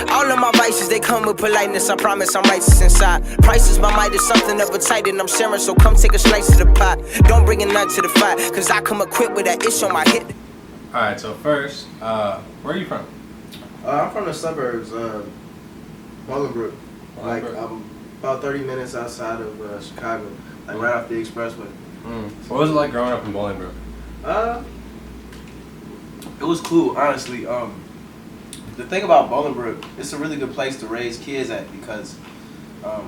All of my vices, they come with politeness. I promise I'm righteous inside. Prices, my might is something of a titan. I'm sharing, so come take a slice of the pie. Don't bring a nut to the fight, cause I come equipped with that itch on my hip. Alright, so first, where are you from? I'm from the suburbs, Bolingbrook. Like, I'm about 30 minutes outside of Chicago, like right off the expressway. What was it like growing up in Bolingbrook? It was cool, honestly. The thing about Bolingbrook, it's a really good place to raise kids at because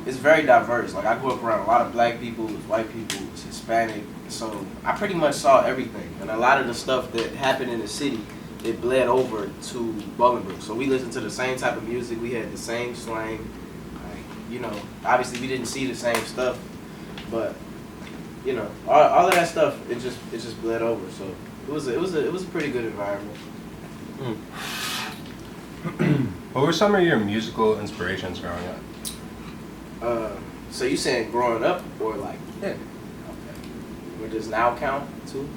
it's very diverse. Like, I grew up around a lot of black people, white people, Hispanic, so I pretty much saw everything. And a lot of the stuff that happened in the city, it bled over to Bolingbrook. So we listened to the same type of music, we had the same slang. Like, you know, obviously we didn't see the same stuff, but you know, all of that stuff, it just bled over. So it was a pretty good environment. What were some of your musical inspirations growing up? So you saying growing up or like? Yeah. Okay. Or does now count too?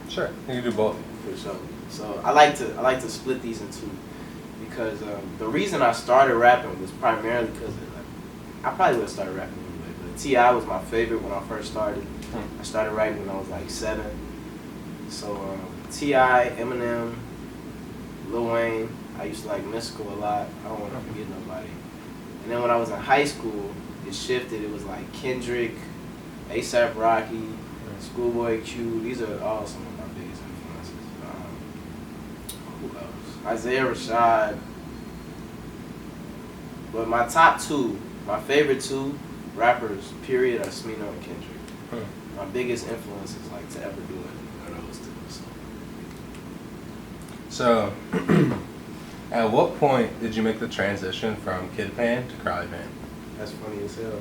Sure, you can do both. For sure. So I like to split these in two because the reason I started rapping was primarily because I probably would have started rapping anyway, but T.I. was my favorite when I first started. I started writing when I was like 7. So T.I., Eminem, Lil Wayne. I used to like Mystical a lot. I don't want to forget nobody. And then when I was in high school, it shifted. It was like Kendrick, A$AP Rocky, Schoolboy Q. These are all some of my biggest influences. Who else? Isaiah Rashad. But my top two, my favorite two rappers, period, are Smino and Kendrick. My biggest influences, like, to ever do it are those two. So, at what point did you make the transition from Kid Pain to Crowley Pain? That's funny as hell.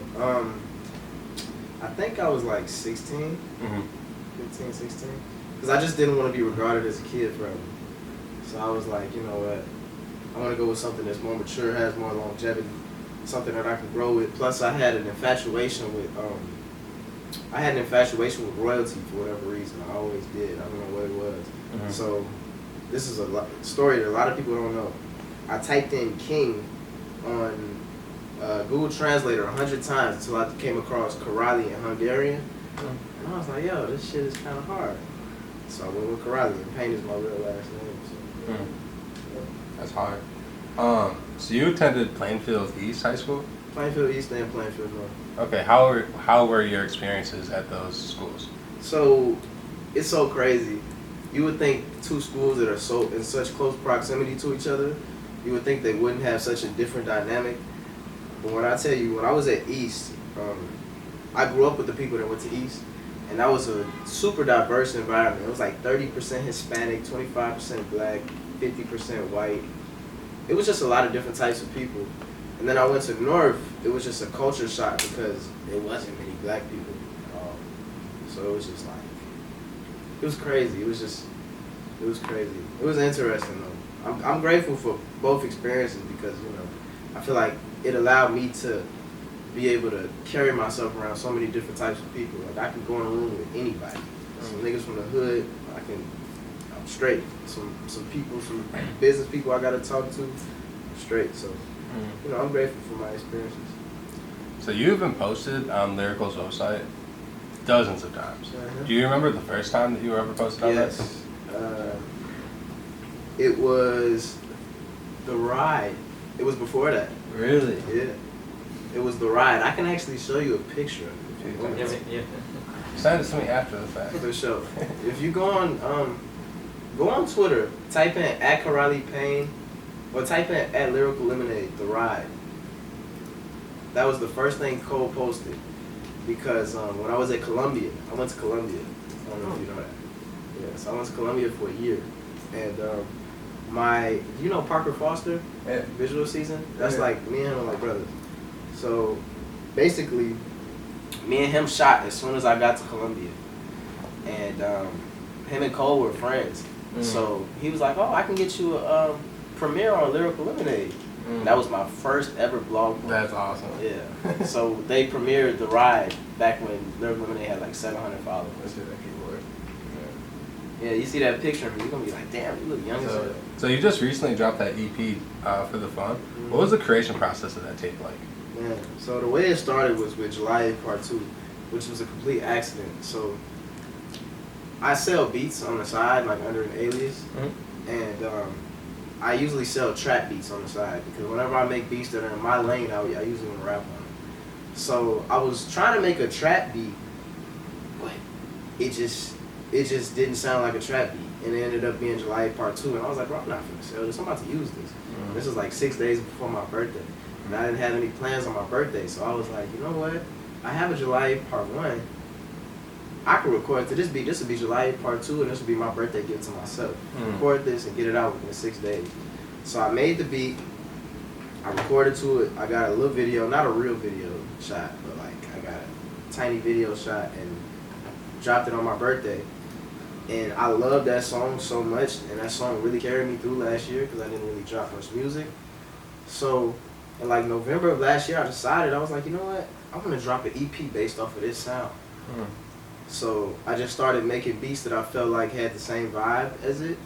I think I was like 16, 15, 16. Because I just didn't want to be regarded as a kid forever. So I was like, you know what? I want to go with something that's more mature, has more longevity, something that I can grow with. Plus, I had an infatuation with royalty for whatever reason. I always did. I don't know what it was. So this is a story that a lot of people don't know. I typed in King on Google Translator 100 times until I came across Karali in Hungarian. And I was like, yo, this shit is kind of hard. So I went with Karali, and Payne is my real last name. So, yeah. That's hard. So you attended Plainfield East High School? Plainfield East and Plainfield North. Okay, how were your experiences at those schools? So it's so crazy. You would think two schools that are so in such close proximity to each other, you would think they wouldn't have such a different dynamic. But when I tell you, when I was at East, I grew up with the people that went to East, and that was a super diverse environment. It was like 30% Hispanic, 25% black, 50% white. It was just a lot of different types of people. And then I went to North, it was just a culture shock because there wasn't many black people at all. So it was just like, it was crazy. It was crazy. It was interesting though. I'm grateful for both experiences because, you know, I feel like it allowed me to be able to carry myself around so many different types of people. Like, I can go in a room with anybody. Some niggas from the hood, I'm straight. Some people, some business people I gotta talk to, I'm straight. So, you know, I'm grateful for my experiences. So you've been posted on Lyrical's website dozens of times. Do you remember the first time that you were ever posted on Yes. It was The Ride. It was before that. Really? Yeah. It was The Ride. I can actually show you a picture of it if you want. Yeah. Send it to me after the fact. For sure. If you go on Twitter, type in @KaraliPayne, or type in @Lyrical Lemonade, The Ride. That was the first thing Cole posted because when I was at Columbia, I went to Columbia. I don't know if you know that. Yeah, so I went to Columbia for a year, and you know Parker Foster, Yeah. Visual Season. That's like me and him are like brothers. So basically, me and him shot as soon as I got to Columbia, and him and Cole were friends. So he was like, "Oh, I can get you a premiere on Lyrical Lemonade." That was my first ever blog post. That's awesome. Yeah. So they premiered The Ride back when Lyrical Lemonade had like 700 followers. Let's do that keyboard. Yeah, you see that picture of me, you're gonna be like, damn, you look young as hell. So you just recently dropped that EP for the fun. Mm-hmm. What was the creation process of that tape like? Man, so the way it started was with July 8th Part 2, which was a complete accident. So I sell beats on the side, like under an alias, and I usually sell trap beats on the side because whenever I make beats that are in my lane, I usually want to rap on them. So I was trying to make a trap beat, but it just didn't sound like a trap beat, and it ended up being July 8th Part 2, and I was like, bro, I'm not finna sell this. I'm about to use this. This is like 6 days before my birthday. And I didn't have any plans on my birthday, so I was like, you know what? I have a July 8th Part 1. I can record to this beat. This would be July 8th Part 2, and this would be my birthday gift to myself. Record this and get it out within 6 days. So I made the beat. I recorded to it. I got a little video, not a real video shot, but like I got a tiny video shot and dropped it on my birthday. And I love that song so much, and that song really carried me through last year because I didn't really drop much music. So in like November of last year, I decided, I was like, you know what? I'm gonna drop an EP based off of this sound. So I just started making beats that I felt like had the same vibe as it,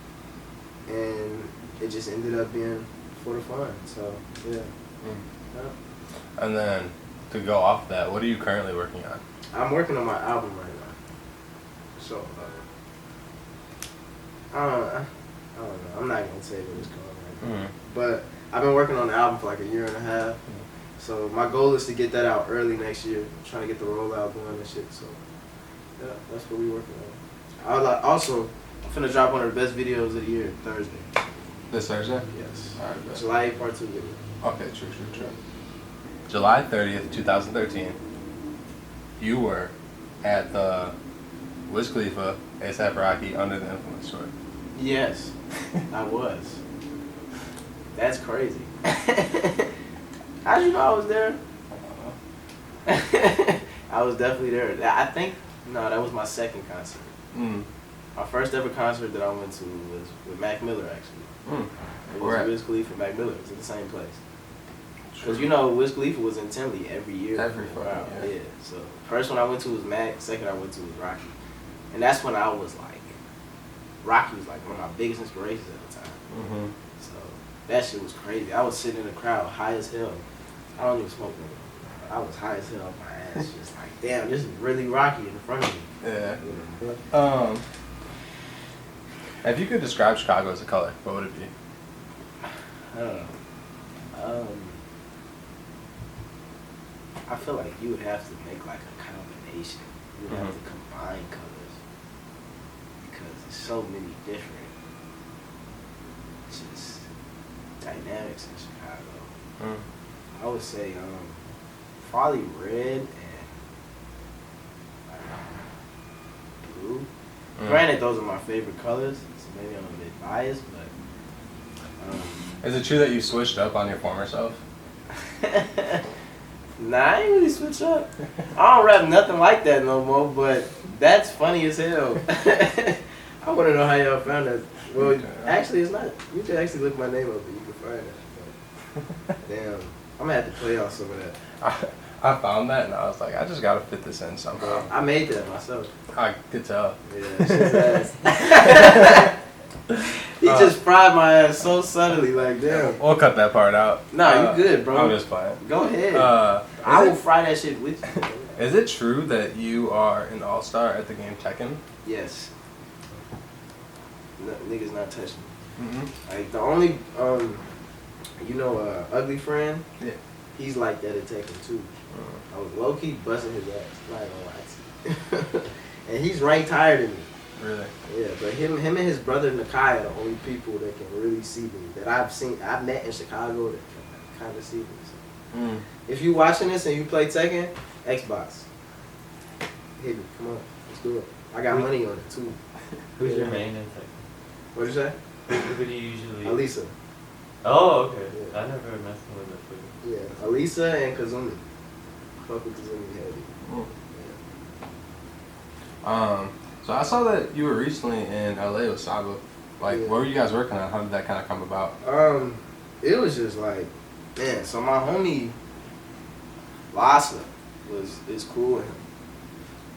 and it just ended up being for the fun. So yeah. And then to go off that, what are you currently working on? I'm working on my album right now. So I don't know. I'm not gonna tell you what it's called right now. But I've been working on the album for like a year and a half. So my goal is to get that out early next year. I'm trying to get the rollout going and shit. So yeah, that's what we working on. Also, I'm finna drop one of the best videos of the year Thursday. This Thursday? Yes. Alright, bet. July 8th Part 2 video. Okay, true. July 30th, 2013, you were at the Wiz Khalifa, A$AP Rocky Under the Influence tour. Yes, I was. That's crazy. How'd you know I was there? I was definitely there. I think, no, that was my second concert. My first ever concert that I went to was with Mac Miller, actually. It was Wiz Khalifa and Mac Miller. It was at the same place. Because you know, Wiz Khalifa was in Tinley every year. Every fucking year. Yeah. So first one I went to was Mac. Second I went to was Rocky. And that's when I was like, Rocky was like one of my biggest inspirations at the time. So that shit was crazy. I was sitting in the crowd high as hell. I don't even smoke no more. I was high as hell off my ass. Just like, damn, this is really Rocky in front of me. Yeah. If you could describe Chicago as a color, what would it be? I don't know. I feel like you would have to make like a combination. You would have to combine colors because there's so many different just dynamics in Chicago. I would say probably red and blue. Granted, those are my favorite colors, so maybe I'm a bit biased, but Is it true that you switched up on your former self? nah, I ain't really switch up. I don't rap nothing like that no more, but that's funny as hell. I want to know how y'all found that. Well, actually, it's not. You can actually look my name up and you can find that. But damn, I'm gonna have to play off some of that. I found that and I was like, I just gotta fit this in somehow. I made that myself. I could tell. Yeah, shit's ass. He just fried my ass so subtly, like damn. We'll cut that part out. Nah, you good, bro. I'm just playing. Go ahead. I will fry that shit with you. Is it true that you are an all-star at the game Tekken? Yes. No, niggas not touching me. Like the only, ugly friend. Yeah. He's like that at Tekken too. I was low key busting his ass. Not gonna lie to you. And he's ranked higher than me. Really? Yeah, but him and his brother Nakai are the only people that can really see me that I've met in Chicago that can kind of see me. So. If you watching this and you play Tekken, Xbox, hit me. Come on, let's do it. I got money on it too. Who's your main in Tekken? What'd you say? Who do you usually? Alisa. Oh, okay. Yeah. I never messed with it. Yeah, Alisa and Kazumi. Fuck with Kazumi heavy. So I saw that you were recently in LA with Saba. Like, what were you guys working on? How did that kind of come about? It was just like, man. So my homie Lassa is cool with him,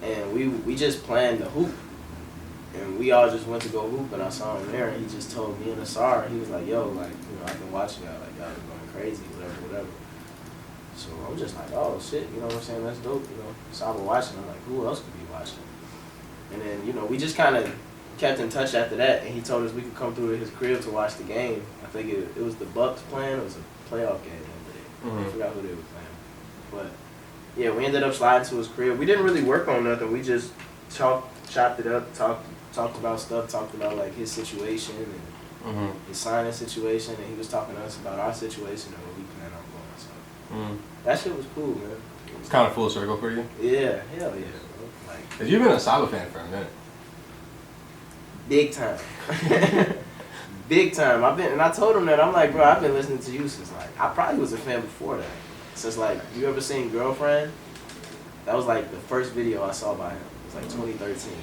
and we just planned the hoop. And we all just went to go hoop, and I saw him there, and he just told me and Asar, he was like, yo, like, you know, I've been watching y'all, like, y'all been going crazy, whatever. So I'm just like, oh, shit, you know what I'm saying, that's dope, you know. So I was watching, I'm like, who else could be watching? And then, you know, we just kind of kept in touch after that, and he told us we could come through to his crib to watch the game. I think it was the Bucks playing, it was a playoff game the other day. I forgot who they were playing. But, yeah, we ended up sliding to his crib. We didn't really work on nothing, we just chopped it up, talked about stuff, talked about like his situation and his signing situation, and he was talking to us about our situation and what we plan on going. So that shit was cool, man. It's kind of full circle for you. Yeah, hell yeah, bro. Like, Cause you've been a Saba fan for a minute. big time, big time. And I told him that I'm like, bro, I've been listening to you since like I probably was a fan before that. Since like, you ever seen Girlfriend? That was like the first video I saw by him. It was like 2013.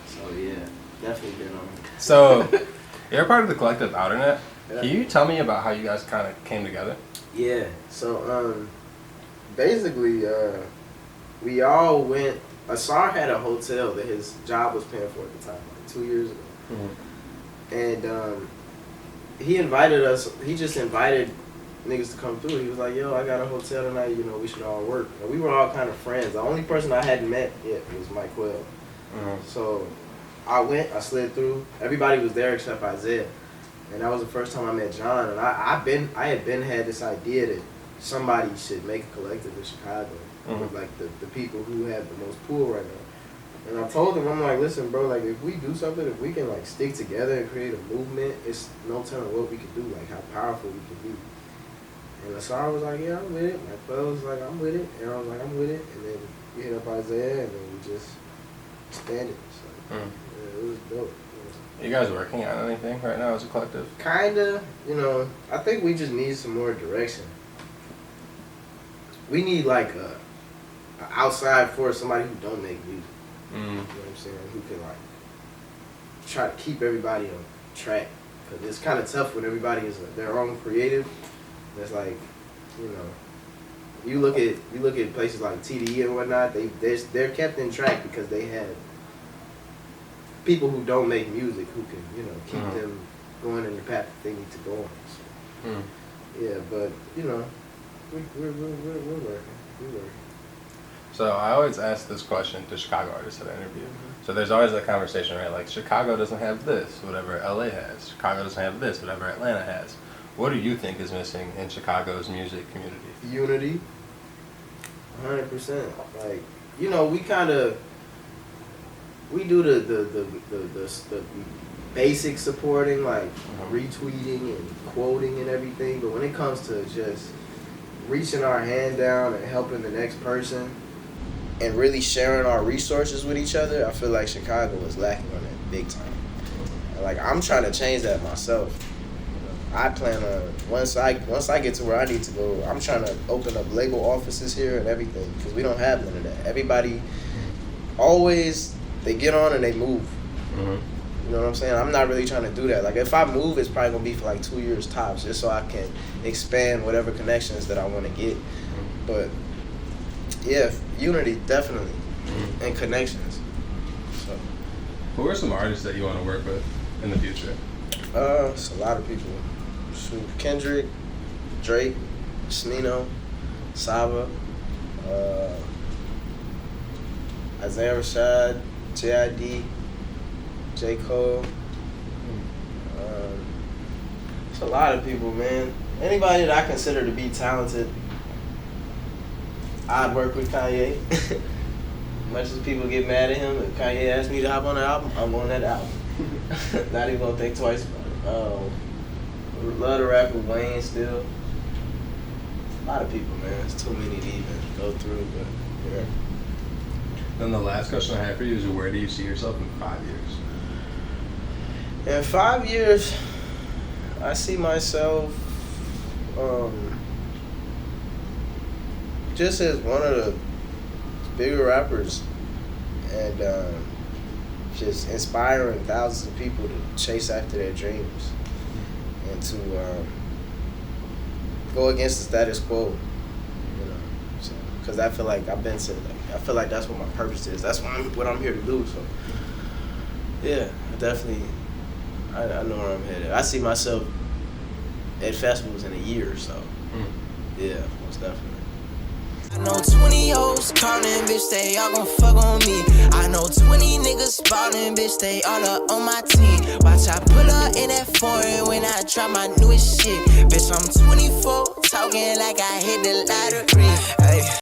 So yeah, definitely been on. So, you're part of the collective Outernet. Yeah. Can you tell me about how you guys kind of came together? Yeah. So basically, we all went. Asar had a hotel that his job was paying for at the time, like 2 years ago, and he invited us. He just invited niggas to come through. He was like, "Yo, I got a hotel tonight. You know, we should all work." And we were all kind of friends. The only person I hadn't met yet was Mike Quell. So I went, I slid through. Everybody was there except Isaiah. And that was the first time I met John. And I had this idea that somebody should make a collective in Chicago. With like the people who have the most pull right now. And I told him, I'm like, listen, bro, like if we do something, if we can like stick together and create a movement, it's no telling what we can do, like how powerful we can be. And Asar was like, yeah, I'm with it. My brother was like, I'm with it. And I was like, I'm with it. And then we hit up Isaiah, and then we just expanded. So yeah, it was dope. Are you guys working on anything right now as a collective? Kinda, you know, I think we just need some more direction. We need like a outside force, somebody who don't make music. You know what I'm saying? Who can like try to keep everybody on track. Cause it's kind of tough when everybody is their own creative. It's like, you know, you look at places like TDE and whatnot. They're kept in track because they have people who don't make music who can, you know, keep them going in the path that they need to go on. So, yeah, but you know, we're working. We're working. So I always ask this question to Chicago artists that I interview. So there's always that conversation, right? Like Chicago doesn't have this, whatever LA has. Chicago doesn't have this, whatever Atlanta has. What do you think is missing in Chicago's music community? Unity. 100%. Like, you know, we do the basic supporting, like retweeting and quoting and everything, but when it comes to just reaching our hand down and helping the next person and really sharing our resources with each other, I feel like Chicago is lacking on that big time. Like, I'm trying to change that myself. I plan on, once I get to where I need to go, I'm trying to open up Lego offices here and everything, because we don't have none of that. Everybody always, they get on and they move. You know what I'm saying? I'm not really trying to do that. Like, if I move, it's probably going to be for like 2 years tops, just so I can expand whatever connections that I want to get. But yeah, unity, definitely, and connections. So, Who are some artists that you want to work with in the future? it's a lot of people. Shoot, Kendrick, Drake, Smino, Saba, Isaiah Rashad, J.I.D., J. Cole. It's a lot of people, man. Anybody that I consider to be talented, I'd work with Kanye. Much as people get mad at him, if Kanye asks me to hop on the album, I'm on that album. Not even gonna think twice about it. Love to rap with Wayne still. A lot of people, man. It's too many to even go through, but yeah. Then the last question I have for you is, where do you see yourself in 5 years? In 5 years, I see myself just as one of the bigger rappers and just inspiring thousands of people to chase after their dreams and to go against the status quo, you know. So, because I feel like I feel like that's what my purpose is. That's what I'm here to do. So, Yeah, definitely. I know where I'm headed. I see myself at festivals in a year or so. Yeah, most definitely. I know 20 hoes calling, bitch, they all gon' fuck on me. I know 20 niggas ballin', bitch, they all up on my team. Watch I pull up in that foreign when I drop my newest shit. Bitch, I'm 24, talking like I hit the lottery. Ay.